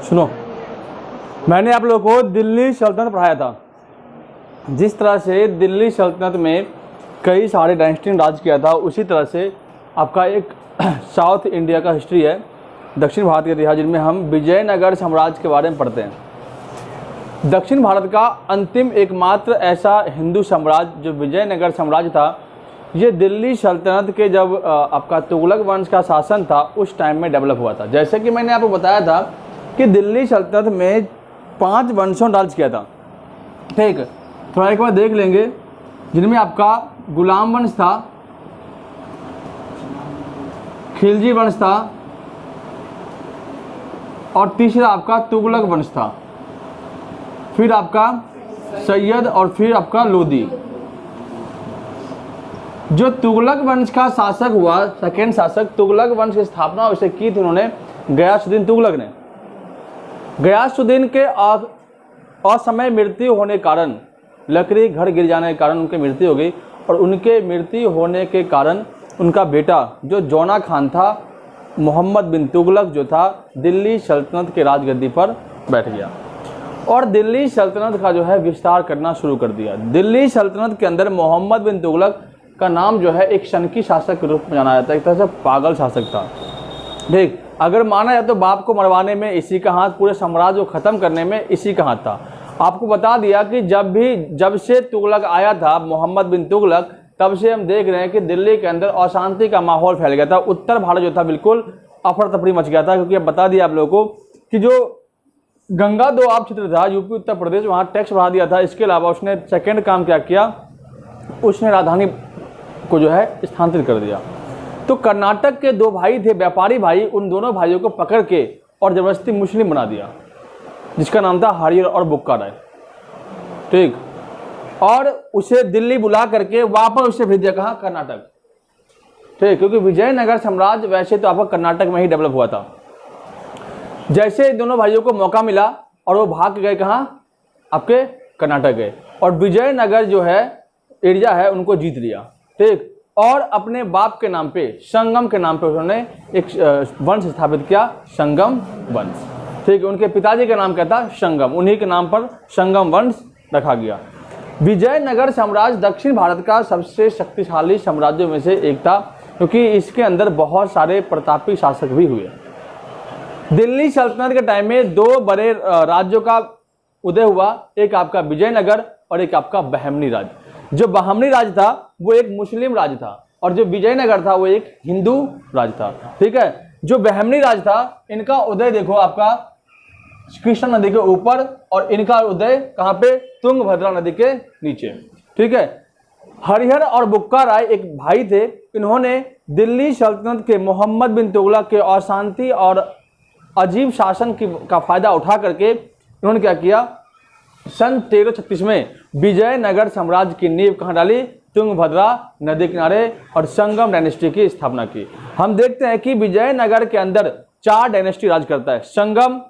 सुनो, मैंने आप लोगों को दिल्ली सल्तनत पढ़ाया था। जिस तरह से दिल्ली सल्तनत में कई सारे डायनेस्टी ने राज किया था, उसी तरह से आपका एक साउथ इंडिया का हिस्ट्री है, दक्षिण भारत का इतिहास, जिनमें हम विजयनगर साम्राज्य के बारे में पढ़ते हैं। दक्षिण भारत का अंतिम एकमात्र ऐसा हिंदू साम्राज्य जो विजयनगर साम्राज्य था, ये दिल्ली सल्तनत के जब आपका तुगलक वंश का शासन था उस टाइम में डेवलप हुआ था। जैसे कि मैंने आपको बताया था कि दिल्ली सल्तनत में 5 वंशों ने राज किया था। ठीक, थोड़ा एक बार देख लेंगे, जिनमें आपका गुलाम वंश था, खिलजी वंश था और तीसरा आपका तुगलक वंश था, फिर आपका सैयद और फिर आपका लोदी। जो तुगलक वंश का शासक हुआ, सेकेंड शासक, तुगलक वंश की स्थापना उसे की थी उन्होंने गयासुद्दीन तुगलक ने। गयासुद्दीन के असमय मृत्यु होने के कारण, लकड़ी घर गिर जाने के कारण उनकी मृत्यु हो गई, और उनके मृत्यु होने के कारण उनका बेटा जो जौना खान था, मोहम्मद बिन तुगलक जो था, दिल्ली सल्तनत के राजगद्दी पर बैठ गया और दिल्ली सल्तनत का जो है विस्तार करना शुरू कर दिया। दिल्ली सल्तनत के अंदर मोहम्मद बिन तुगलक का नाम जो है एक शनकी शासक के रूप में जाना जाता है, एक तरह से पागल शासक था। ठीक, अगर माना जाए तो बाप को मरवाने में इसी का हाथ, पूरे साम्राज्य को ख़त्म करने में इसी का हाथ था। आपको बता दिया कि जब से तुगलक आया था, मोहम्मद बिन तुगलक, तब से हम देख रहे हैं कि दिल्ली के अंदर अशांति का माहौल फैल गया था। उत्तर भारत जो था बिल्कुल अफरा तफरी मच गया था, क्योंकि अब बता दिया आप लोगों को कि जो गंगा दोआब क्षेत्र था, यूपी उत्तर प्रदेश, वहाँ टैक्स बढ़ा दिया था। इसके अलावा उसने सेकेंड काम क्या किया, उसने राजधानी को जो है स्थानांतरित कर दिया। तो कर्नाटक के 2 भाई थे, व्यापारी भाई, उन दोनों भाइयों को पकड़ के और जबरदस्ती मुस्लिम बना दिया, जिसका नाम था हरिहर और बुक्का राय। ठीक, और उसे दिल्ली बुला करके वापस उसे भेज दिया, कहाँ, कर्नाटक। ठीक, क्योंकि विजयनगर साम्राज्य वैसे तो आपका कर्नाटक में ही डेवलप हुआ था। जैसे दोनों भाइयों को मौका मिला और वो भाग गए, कहाँ, आपके कर्नाटक गए, और विजयनगर जो है एरिया है उनको जीत लिया। ठीक, और अपने बाप के नाम पे, संगम के नाम पे, उन्होंने एक वंश स्थापित किया, संगम वंश। ठीक, उनके पिताजी का नाम क्या था, संगम, उन्हीं के नाम पर संगम वंश रखा गया। विजयनगर साम्राज्य दक्षिण भारत का सबसे शक्तिशाली साम्राज्यों में से एक था, क्योंकि इसके अंदर बहुत सारे प्रतापी शासक भी हुए। दिल्ली सल्तनत के टाइम में 2 बड़े राज्यों का उदय हुआ, एक आपका विजयनगर और एक आपका बहमनी राज्य। जो बहमनी राज्य था वो एक मुस्लिम राज्य था, और जो विजयनगर था वो एक हिंदू राज्य था। ठीक है, जो बहमनी राज्य था, इनका उदय देखो आपका कृष्णा नदी के ऊपर, और इनका उदय कहाँ पे, तुंगभद्रा नदी के नीचे। ठीक है, हरिहर और बुक्का राय एक भाई थे। इन्होंने दिल्ली सल्तनत के मोहम्मद बिन तुगलक के अशांति और अजीब शासन का फायदा उठा करके इन्होंने क्या किया, सन 1336 में विजयनगर साम्राज्य की नींव कहाँ डाली, तुंगभद्रा नदी किनारे, और संगम डायनेस्टी की स्थापना की। हम देखते हैं कि विजयनगर के अंदर 4 डायनेस्टी राज करता है, संगम,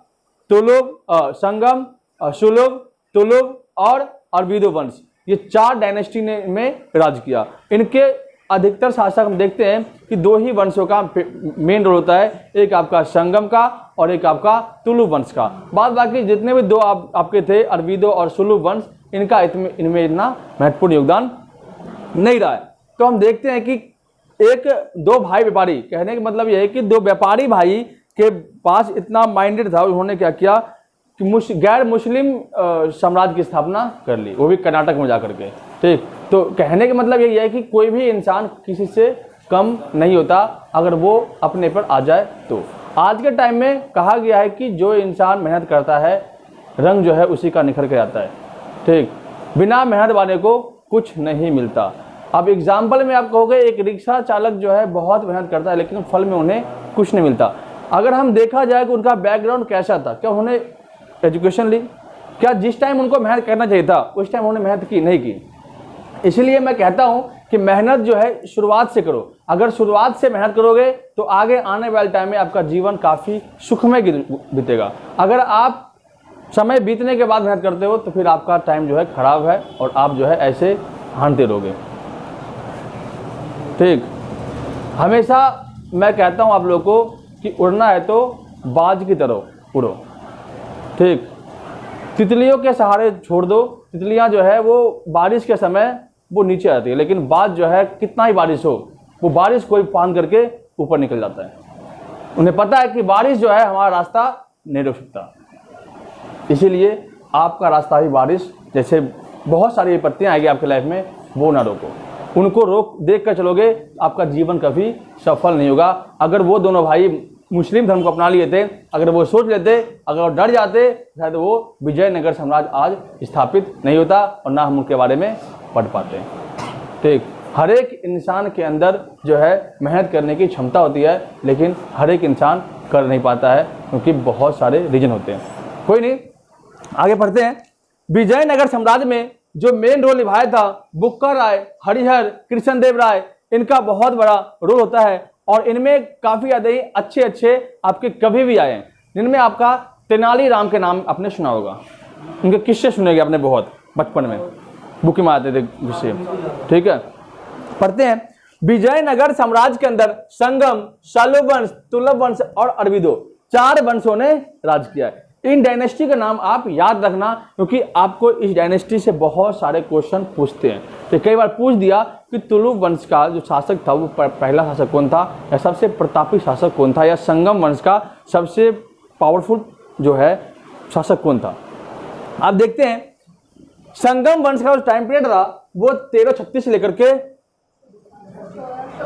सुलभ, तुलुभ और अरविदो वंश। ये 4 डायनेस्टी ने में राज किया। इनके अधिकतर शासक हम देखते हैं कि 2 ही वंशों का मेन रोल होता है, एक आपका संगम का और एक आपका तुलुभ वंश का। बाद बाकी जितने भी 2 आपके थे, अरविदो और सुलभ वंश, इनका इनमें इतना महत्वपूर्ण योगदान नहीं रहा है। तो हम देखते हैं कि 2 भाई व्यापारी, कहने का मतलब यह है कि 2 व्यापारी भाई के पास इतना माइंडेड था, उन्होंने क्या किया कि गैर मुस्लिम साम्राज्य की स्थापना कर ली, वो भी कर्नाटक में जाकर के। ठीक, तो कहने का मतलब यही है कि कोई भी इंसान किसी से कम नहीं होता अगर वो अपने पर आ जाए तो। आज के टाइम में कहा गया है कि जो इंसान मेहनत करता है, रंग जो है उसी का निखर के आता है। ठीक, बिना मेहनत वाले को कुछ नहीं मिलता। अब एग्जाम्पल में आप कहोगे, एक रिक्शा चालक जो है बहुत मेहनत करता है, लेकिन फल में उन्हें कुछ नहीं मिलता। अगर हम देखा जाए कि उनका बैकग्राउंड कैसा था, क्या उन्होंने एजुकेशन ली, क्या जिस टाइम उनको मेहनत करना चाहिए था उस टाइम उन्होंने मेहनत की, नहीं की। इसलिए मैं कहता हूं कि मेहनत जो है शुरुआत से करो। अगर शुरुआत से मेहनत करोगे तो आगे आने वाले टाइम में आपका जीवन काफ़ी सुखमय बीतेगा। अगर आप समय बीतने के बाद मेहनत करते हो तो फिर आपका टाइम जो है खराब है और आप जो है ऐसे हारते रहोगे। ठीक, हमेशा मैं कहता हूं आप लोगों को कि उड़ना है तो बाज की तरह उड़ो। ठीक। तितलियों के सहारे छोड़ दो, तितलियां जो है वो बारिश के समय वो नीचे आती है, लेकिन बाद जो है कितना ही बारिश हो वो बारिश कोई फांद करके ऊपर निकल जाता है। उन्हें पता है कि बारिश जो है हमारा रास्ता नहीं रोक सकता, इसीलिए आपका रास्ता भी बारिश जैसे बहुत सारी विपत्तियां आएगी आपके लाइफ में, वो ना रोको, उनको रोक देख कर चलोगे आपका जीवन कभी सफल नहीं होगा। अगर वो दोनों भाई मुस्लिम धर्म को अपना लिए थे, अगर वो सोच लेते, अगर वो डर जाते, शायद वो विजयनगर साम्राज्य आज स्थापित नहीं होता और ना हम उनके बारे में पढ़ पाते। ठीक, हर एक इंसान के अंदर जो है मेहनत करने की क्षमता होती है, लेकिन हर एक इंसान कर नहीं पाता है क्योंकि बहुत सारे रीजन होते हैं। कोई नहीं, आगे पढ़ते हैं। विजयनगर साम्राज्य में जो मेन रोल निभाया था बुक्का राय, हरिहर, कृष्णदेव राय, इनका बहुत बड़ा रोल होता है और इनमें काफी ज्यादा ही अच्छे अच्छे आपके कवि भी आए हैं, जिनमें आपका तेनालीराम के नाम आपने सुना होगा, उनके किस्से सुनेंगे आपने बहुत बचपन में, बुक में आते थे किस्से। ठीक है, पढ़ते हैं। विजयनगर साम्राज्य के अंदर संगम, शालवंश, तुलभ वंश और अरविदो 4 वंशों ने राज किया है। इन डायनेस्टी का नाम आप याद रखना क्योंकि आपको इस डायनेस्टी से बहुत सारे क्वेश्चन पूछते हैं। तो कई बार पूछ दिया कि तुलुभ वंश का जो शासक था वो पहला शासक कौन था, या सबसे प्रतापी शासक कौन था, या संगम वंश का सबसे पावरफुल जो है शासक कौन था। आप देखते हैं संगम वंश का जो टाइम पीरियड था वो 1336 से लेकर के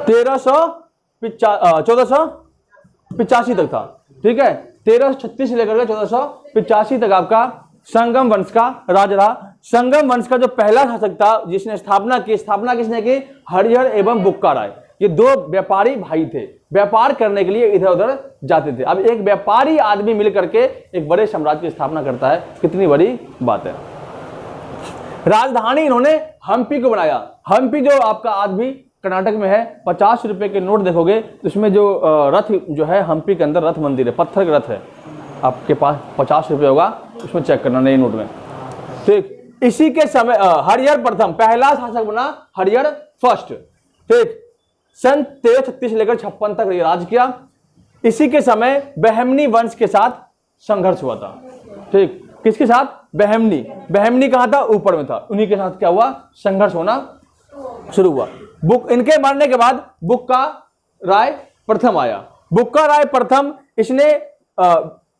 1485 तक था। ठीक है, 1336 से लेकर के 1485 तक आपका संगम वंश का राज रहा। संगम वंश का जो पहला शासक था जिसने स्थापना किसने की, हरिहर एवं बुक्का राय। ये 2 व्यापारी भाई थे, व्यापार करने के लिए इधर उधर जाते थे। अब एक व्यापारी आदमी मिल करके एक बड़े साम्राज्य की स्थापना करता है, कितनी बड़ी बात है। राजधानी इन्होंने हम्पी को बनाया। हम्पी जो आपका आज भी कर्नाटक में है, 50 रुपए के नोट देखोगे तो इसमें जो रथ जो है हम्पी के अंदर रथ मंदिर है, पत्थर का रथ है, आपके पास 50 रुपए होगा, उसमें चेक करना नए नोट में। ठीक, इसी के समय हरिहर प्रथम पहला शासक बना, हरिहर फर्स्ट। ठीक, सन 1336 से लेकर 56 तक राज किया। इसी के समय बहमनी वंश के साथ संघर्ष हुआ था। ठीक, किसके साथ, बहमनी कहां था, ऊपर में था, उन्हीं के साथ क्या हुआ, संघर्ष होना शुरू हुआ। इनके मरने के बाद बुक्का राय प्रथम आया। बुक्का राय प्रथम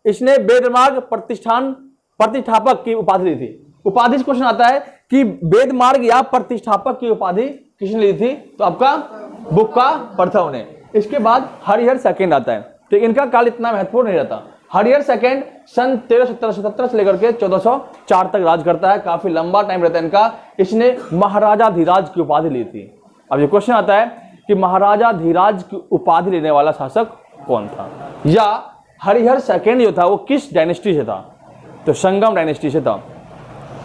इसने वेदमार्ग प्रतिष्ठापक की उपाधि ली थी। उपाधि से क्वेश्चन आता है कि वेदमार्ग या प्रतिष्ठापक की उपाधि किसने ली थी, तो आपका बुक्का प्रथम ने। इसके बाद हरिहर सेकंड आता है। तो इनका काल इतना महत्वपूर्ण नहीं रहता। हरिहर सेकंड सन 1317 से लेकर के 1404 तक राज करता है, काफी लंबा टाइम रहता है इनका। इसने महाराजा धीराज की उपाधि ली थी। अब ये क्वेश्चन आता है कि महाराजा धीराज की उपाधि लेने वाला शासक कौन था, या हरिहर सेकंड जो था वो किस डायनेस्टी से था, तो संगम डायनेस्टी से था।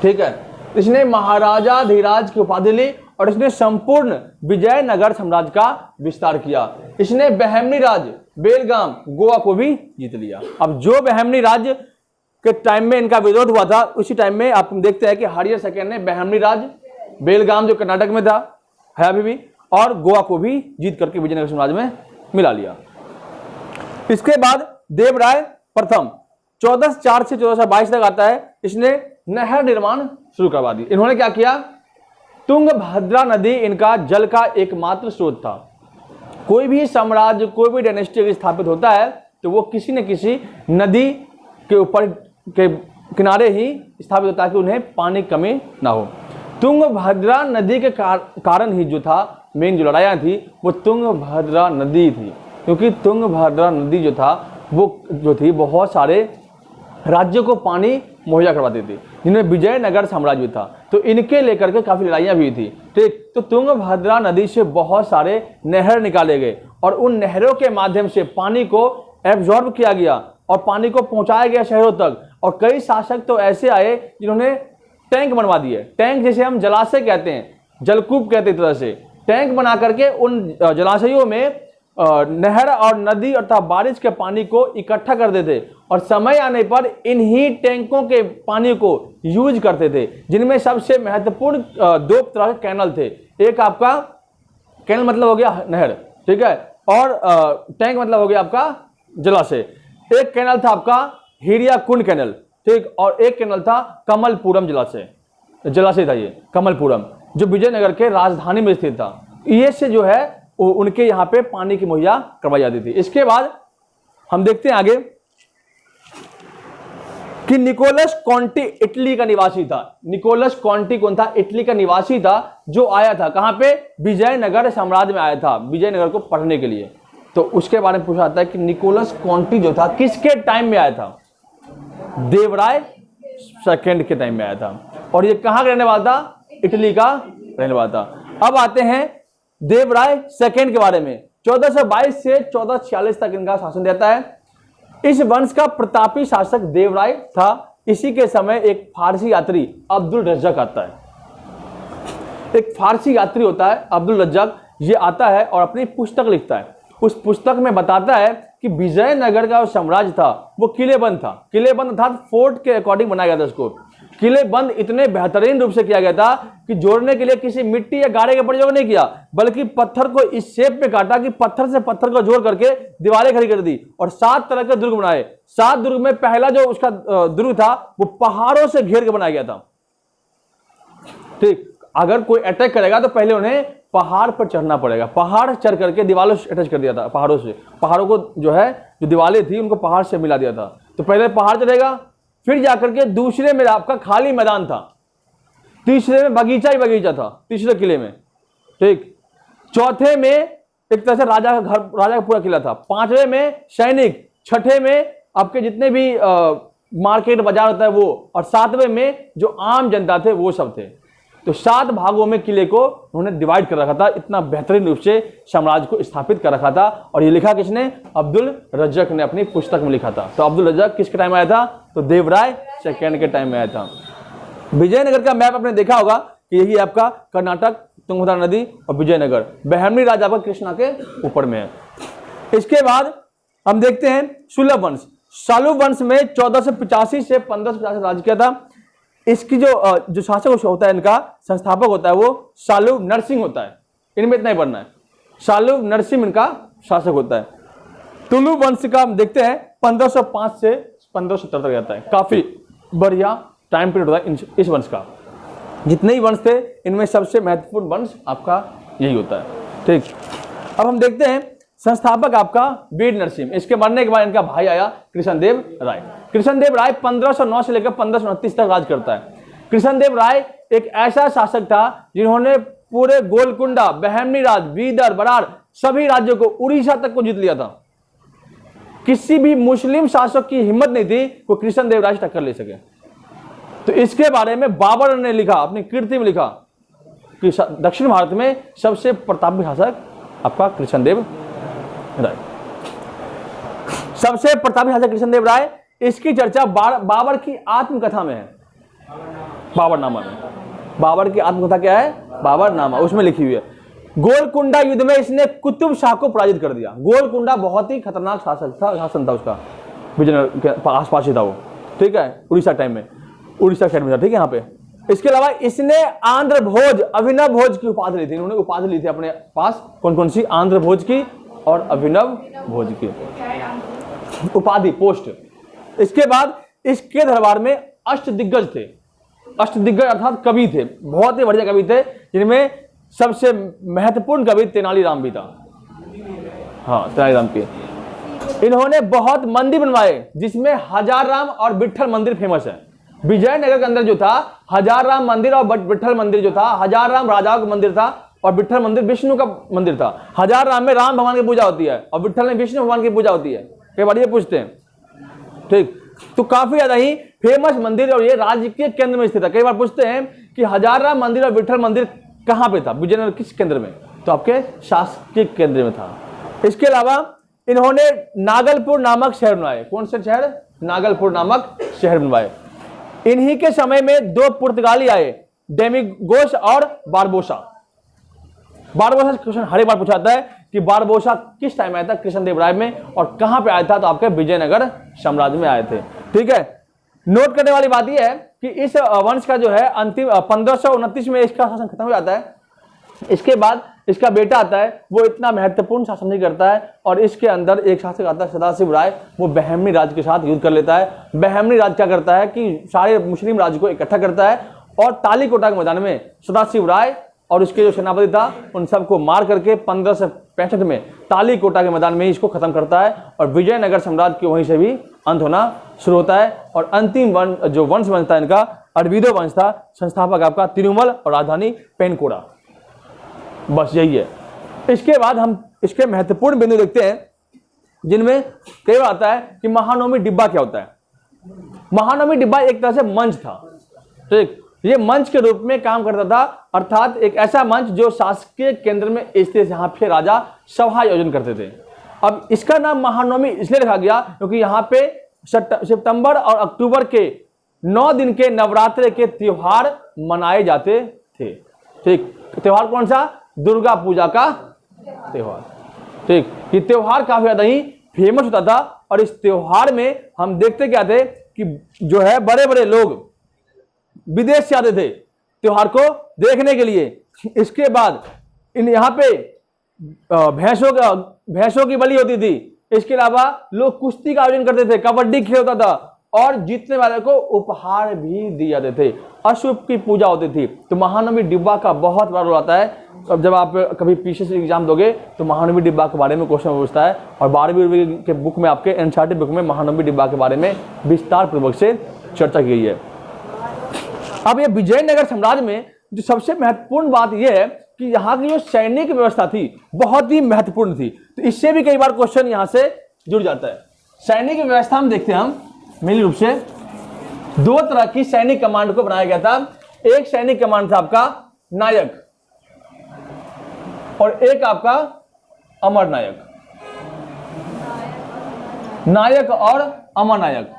ठीक है, इसने महाराजा धीराज की उपाधि ली और इसने संपूर्ण विजयनगर साम्राज्य का विस्तार किया। इसने बहमनी राज्य, बेलगाम, गोवा को भी जीत लिया। अब जो बहमनी राज्य के टाइम में इनका विरोध हुआ था, उसी टाइम में आप देखते हैं कि हरिहर सेकंड ने बहमनी राज्य, बेलगाम जो कर्नाटक में था है अभी भी, और गोवा को भी जीत करके विजयनगर साम्राज्य में मिला लिया। इसके बाद देवराय प्रथम 1404 से 1422 तक आता है। इसने नहर निर्माण शुरू करवा दी। इन्होंने क्या किया, तुंगभद्रा नदी इनका जल का एकमात्र स्रोत था। कोई भी साम्राज्य, कोई भी डायनेस्टी स्थापित होता है तो वो किसी न किसी नदी के ऊपर के किनारे ही स्थापित होता है कि उन्हें पानी की कमी ना हो। तुंगभद्रा नदी के कारण ही जो था मेन जो लड़ाइयाँ थी वो तुंगभद्रा नदी थी, क्योंकि तुंगभद्रा नदी जो था वो जो थी बहुत सारे राज्यों को पानी मुहैया करवाती थी, जिनमें विजयनगर साम्राज्य था। तो इनके लेकर के काफी लड़ाइयाँ भी थी। ठीक, तो तुंगभद्रा नदी से बहुत सारे नहर निकाले गए और उन नहरों के माध्यम से पानी को एब्जॉर्ब किया गया और पानी को पहुंचाया गया शहरों तक। और कई शासक तो ऐसे आए जिन्होंने टैंक बनवा दिए। टैंक जैसे हम जलाशय कहते हैं, जलकूप कहते हैं, तरह से टैंक बना करके उन जलाशयों में नहर और नदी अर्थात बारिश के पानी को इकट्ठा कर देते और समय आने पर इन्हीं टैंकों के पानी को यूज करते थे, जिनमें सबसे महत्वपूर्ण 2 तरह के कैनल थे। एक आपका कैनल मतलब हो गया नहर, ठीक है, और टैंक मतलब हो गया आपका जलाशय। एक कैनल था आपका हिरिया कुंड कैनल, ठीक, और एक कैनल था कमलपुरम जलाशय था ये कमलपुरम, जो विजयनगर के राजधानी में स्थित था। ये से जो है उनके यहाँ पे पानी की मुहैया करवाई जाती थी। इसके बाद हम देखते हैं आगे कि निकोलस कॉन्टी इटली का निवासी था। निकोलस कॉन्टी कौन था? इटली का निवासी था, जो आया था कहां पे? विजयनगर साम्राज्य में आया था, विजयनगर को पढ़ने के लिए। तो उसके बारे में पूछा जाता है कि निकोलस कॉन्टी जो था किसके टाइम में आया था? देवराय सेकंड के टाइम में आया था। और ये कहां का रहने वाला था? इटली का रहने वाला था। अब आते हैं देवराय सेकंड के बारे में। 1422 से 1446 तक इनका शासन रहता है। इस वंश का प्रतापी शासक देवराय था। इसी के समय एक फारसी यात्री अब्दुल रज्जक आता है। एक फारसी यात्री होता है अब्दुल रज्जक, ये आता है और अपनी पुस्तक लिखता है। उस पुस्तक में बताता है कि विजयनगर का जो साम्राज्य था वो किलेबंद था। किलेबंद अर्थात फोर्ट के अकॉर्डिंग बनाया गया था उसको। किलेबंद इतने बेहतरीन रूप से किया गया था कि जोड़ने के लिए किसी मिट्टी या गारे का प्रयोग नहीं किया, बल्कि पत्थर को इस शेप में काटा कि पत्थर से पत्थर को जोड़ करके दीवारें खड़ी कर दी और 7 तरह के दुर्ग बनाए। 7 दुर्ग में पहला जो उसका दुर्ग था वो पहाड़ों से घेर के बनाया गया था। ठीक, अगर कोई अटैक करेगा तो पहले उन्हें पहाड़ पर चढ़ना पड़ेगा। पहाड़ चढ़ करके दीवारों से अटैच कर दिया था, पहाड़ों से। पहाड़ों को जो है जो दीवारें थी उनको पहाड़ से मिला दिया था। तो पहले पहाड़ चढ़ेगा, फिर जाकर के दूसरे में आपका खाली मैदान था, तीसरे में बगीचा ही बगीचा था, तीसरे किले में। ठीक, चौथे में एक तरह से राजा का घर, राजा का पूरा किला था। 5वें में सैनिक, 6ठे में आपके जितने भी मार्केट बाजार होता है वो, और 7वें में जो आम जनता थे वो सब थे। तो 7 भागों में किले को उन्होंने डिवाइड कर रखा था। इतना बेहतरीन रूप से साम्राज्य को स्थापित कर रखा था। और ये लिखा किसने? अब्दुल रज्जक ने अपनी पुस्तक में लिखा था। तो अब्दुल रज्जक किसके टाइम में आया था? तो देवराय सेकंड के टाइम में आया था। विजयनगर का मैप आपने देखा होगा कि यही आपका कर्नाटक, तुंगभद्रा नदी और विजयनगर। बहमनी राज्य आपका कृष्णा के ऊपर में है। इसके बाद हम देखते हैं सुलभ वंश। सालुब वंश में 1485 से 1585 राज्य किया था। इसकी जो शासक होता है, इनका संस्थापक होता है वो सालुब नरसिंह होता है। इनमें इतना ही पढ़ना है, सालुब नरसिंह इनका शासक होता है। तुलु वंश का हम देखते हैं 1505 से 1570 तक जाता है। काफी बढ़िया टाइम पीरियड होता है इस वंश का। जितने ही वंश थे इनमें सबसे महत्वपूर्ण वंश आपका यही होता है। ठीक, अब हम देखते हैं संस्थापक आपका वीर नरसिंह। इसके मरने के बाद इनका भाई आया कृष्णदेव राय। कृष्णदेव राय 1509 से लेकर 1529 तक राज करता है। कृष्णदेव राय एक ऐसा शासक था जिन्होंने पूरे गोलकुंडा, बहमनी राज, बीदर, बरार सभी राज्यों को, उड़ीसा तक को जीत लिया था। किसी भी मुस्लिम शासक की हिम्मत नहीं थी वो कृष्णदेव राय से टक्कर ले सके। तो इसके बारे में बाबर ने लिखा, अपनी कीर्ति में लिखा कि दक्षिण भारत में सबसे प्रतापी शासक आपका कृष्णदेव राय, सबसे प्रतापी शासक कृष्णदेव राय। इसकी चर्चा बाबर की आत्मकथा में है, बाबरनामा में। बाबर की आत्मकथा क्या है? बाबरनामा, उसमें लिखी हुई है। गोलकुंडा युद्ध में इसने कुतुब शाह को पराजित कर दिया। गोलकुंडा बहुत ही खतरनाक शासन था उसका, विजयनगर के आसपास ही था वो। ठीक है, उड़ीसा टाइम में, उड़ीसा साइड में था। ठीक है, यहाँ पे। इसके अलावा इसने आंध्र भोज, अभिनव भोज की उपाधि ली थी। इन्होंने उपाधि ली थी अपने पास। कौन कौन सी? आंध्र भोज की और अभिनव भोज की उपाधि, पोस्ट। इसके बाद इसके दरबार में अष्टदिग्गज थे। अष्टदिग्गज अर्थात कवि थे, बहुत ही बढ़िया कवि थे, जिनमें सबसे महत्वपूर्ण कवि तेनालीराम भी था। हाँ, तेनालीराम की। इन्होंने बहुत मंदिर बनवाए, जिसमें हजार राम और विट्ठल मंदिर फेमस है। विजयनगर के अंदर जो था हजार राम मंदिर और विट्ठल मंदिर जो था, हजार राम राजाओं का मंदिर था और विट्ठल मंदिर विष्णु का मंदिर था। हजार राम में राम भगवान की पूजा होती है और विट्ठल में विष्णु भगवान की पूजा होती है। कई बार ये पूछते हैं। ठीक, तो काफी ज्यादा ही फेमस मंदिर और ये राज्य के केंद्र में स्थित है। कई बार पूछते हैं कि हजार राम मंदिर और विट्ठल मंदिर कहां पे था? विजयनगर किस केंद्र में? तो आपके शासकीय केंद्र में था। इसके अलावा इन्होंने नागलपुर नामक शहर बनवाए। कौन से शहर? नागलपुर नामक शहर बनवाए। इन्हीं के समय में 2 पुर्तगाली आए, डेमिगोस और बारबोसा। बारबोसा क्वेश्चन हर एक बार पूछा जाता है कि बारबोसा किस टाइम आया था कृष्णदेव राय में और कहां पे आया था? तो आपके विजयनगर साम्राज्य में आए थे। ठीक है, नोट करने वाली बात यह है कि इस वंश का जो है अंतिम 1529 में इसका शासन खत्म हो जाता है। इसके बाद इसका बेटा आता है, वो इतना महत्वपूर्ण शासन नहीं करता है, और इसके अंदर एक शासक आता है सदाशिव राय, वो बहमनी राज्य के साथ युद्ध कर लेता है। बहमनी राज्य क्या करता है कि सारे मुस्लिम राज्य को इकट्ठा करता है, और तालीकोटा के मैदान में सदाशिव राय और उसके जो सेनापति था उन सबको मार करके 1565 में तालीकोटा के मैदान में इसको खत्म करता है, और विजयनगर साम्राज्य के वहीं से भी अंत होना शुरू होता है। और अंतिम जो वंश बनता है इनका अरविदो वंश था, संस्थापक आपका तिरुमल और राजधानी पेनकोड़ा। बस यही है। इसके बाद हम इसके महत्वपूर्ण बिंदु देखते हैं, जिनमें कई बार आता है कि महानवमी डिब्बा क्या होता है। महानवमी डिब्बा एक तरह से मंच था, ठीक, ये मंच के रूप में काम करता था, अर्थात एक ऐसा मंच जो शासकीय केंद्र में स्थित, यहाँ पे राजा सभा आयोजन करते थे। अब इसका नाम महानवमी इसलिए रखा गया क्योंकि यहाँ पे सितंबर और अक्टूबर के 9 दिन के नवरात्रि के त्योहार मनाए जाते थे। ठीक, त्योहार कौन सा? दुर्गा पूजा का त्योहार। ठीक, ये त्योहार काफी ज्यादा ही फेमस होता था, और इस त्योहार में हम देखते क्या थे कि जो है बड़े बड़े लोग विदेश से आते थे त्योहार को देखने के लिए। इसके बाद इन यहाँ पे भैंसों की बलि होती थी। इसके अलावा लोग कुश्ती का आयोजन करते थे, कबड्डी खेल होता था, और जीतने वाले को उपहार भी दिए जाते थे। अशुभ की पूजा होती थी। तो महानवमी डिब्बा का बहुत बड़ा रोल आता है। अब जब आप कभी पीछे से एग्जाम दोगे तो महानवमी डिब्बा के बारे में क्वेश्चन पूछता है, और 12वीं के बुक में आपके एनसीईआरटी बुक में महानवमी डिब्बा के बारे में विस्तार पूर्वक से चर्चा की गई है। अब ये विजयनगर साम्राज्य में जो सबसे महत्वपूर्ण बात यह है कि यहाँ की जो सैनिक व्यवस्था थी बहुत ही महत्वपूर्ण थी। तो इससे भी कई बार क्वेश्चन यहाँ से जुड़ जाता है। सैनिक व्यवस्था में देखते हैं हम मेन रूप से 2 तरह की सैनिक कमांड को बनाया गया था। एक सैनिक कमांड था आपका नायक, और एक आपका अमर नायक। नायक और अमर नायक।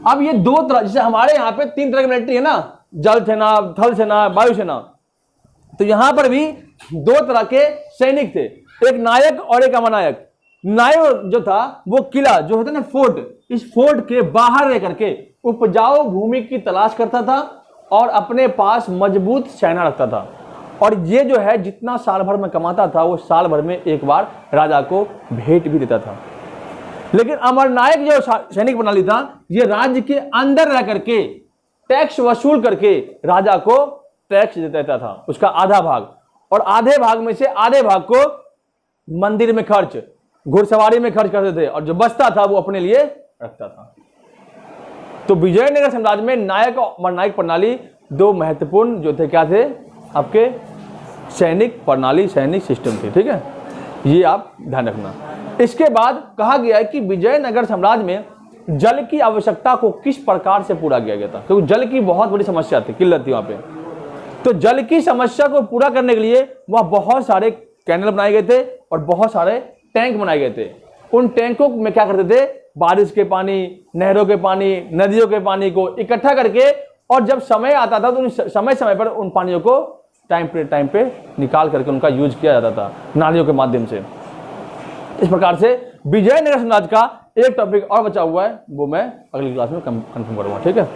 अब ये 2 तरह, जैसे हमारे यहाँ पे 3 तरह की मिलिट्री है ना, जल सेना, थल सेना, वायु सेना, तो यहां पर भी 2 तरह के सैनिक थे, एक नायक और एक अमर नायक। नायक जो था वो किला जो होता है ना फोर्ट, इस फोर्ट के बाहर रह करके उपजाऊ भूमि की तलाश करता था और अपने पास मजबूत सेना रखता था, और ये जो है जितना साल भर में कमाता था वो साल भर में एक बार राजा को भेंट भी देता था। लेकिन अमरनायक जो सैनिक प्रणाली था ये राज्य के अंदर रह करके टैक्स वसूल करके राजा को टैक्स देता था, उसका आधा भाग, और आधे भाग में से आधे भाग को मंदिर में खर्च, घुड़सवारी में खर्च करते थे, और जो बचता था वो अपने लिए रखता था। तो विजयनगर साम्राज्य में नायक और अमरनायक प्रणाली 2 महत्वपूर्ण जो थे, क्या थे आपके सैनिक प्रणाली, सैनिक सिस्टम थे। ठीक है, ये आप ध्यान रखना। इसके बाद कहा गया है कि विजयनगर साम्राज्य में जल की आवश्यकता को किस प्रकार से पूरा किया गया था, क्योंकि जल की बहुत बड़ी समस्या थी, किल्लत थी वहां पे। तो जल की समस्या को पूरा करने के लिए वहां बहुत सारे कैनल बनाए गए थे और बहुत सारे टैंक बनाए गए थे। उन टैंकों में क्या करते थे, बारिश के पानी, नहरों के पानी, नदियों के पानी को इकट्ठा करके, और जब समय आता था तो समय समय पर उन पानियों को टाइम पे निकाल करके उनका यूज किया जाता था नालियों के माध्यम से। इस प्रकार से विजयनगर साम्राज्य का एक टॉपिक और बचा हुआ है, वो मैं अगली क्लास में कंफर्म करूंगा। ठीक है।